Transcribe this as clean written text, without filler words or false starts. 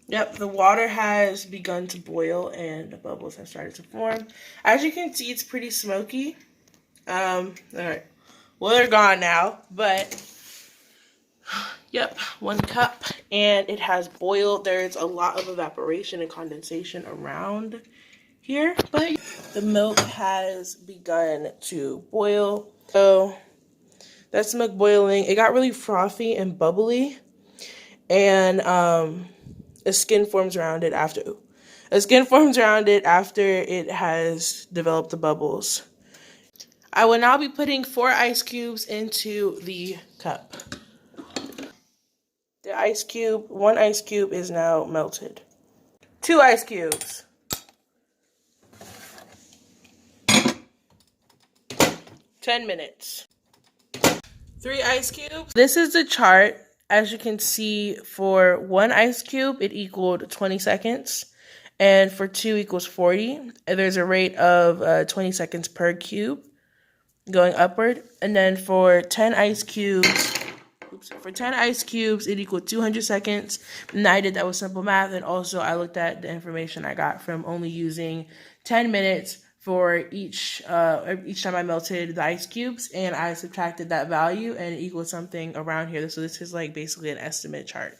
Yep, the water has begun to boil and the bubbles have started to form. As you can see, it's pretty smoky. All right. Well, they're gone now, but yep, 1 cup, and it has boiled. There's a lot of evaporation and condensation around here, but the milk has begun to boil. So that's milk boiling. It got really frothy and bubbly, and a skin forms around it after. A skin forms around it after it has developed the bubbles. I will now be putting 4 ice cubes into the cup. The 1 ice cube is now melted. 2 ice cubes. 10 minutes. 3 ice cubes. This is the chart. As you can see, for 1 ice cube, it equaled 20 seconds. And for 2 equals 40. And there's a rate of 20 seconds per cube going upward. And then for 10 ice cubes, it equaled 200 seconds. And I did that with simple math. And also I looked at the information I got from only using 10 minutes for each time I melted the ice cubes, and I subtracted that value and it equals something around here. So this is like basically an estimate chart.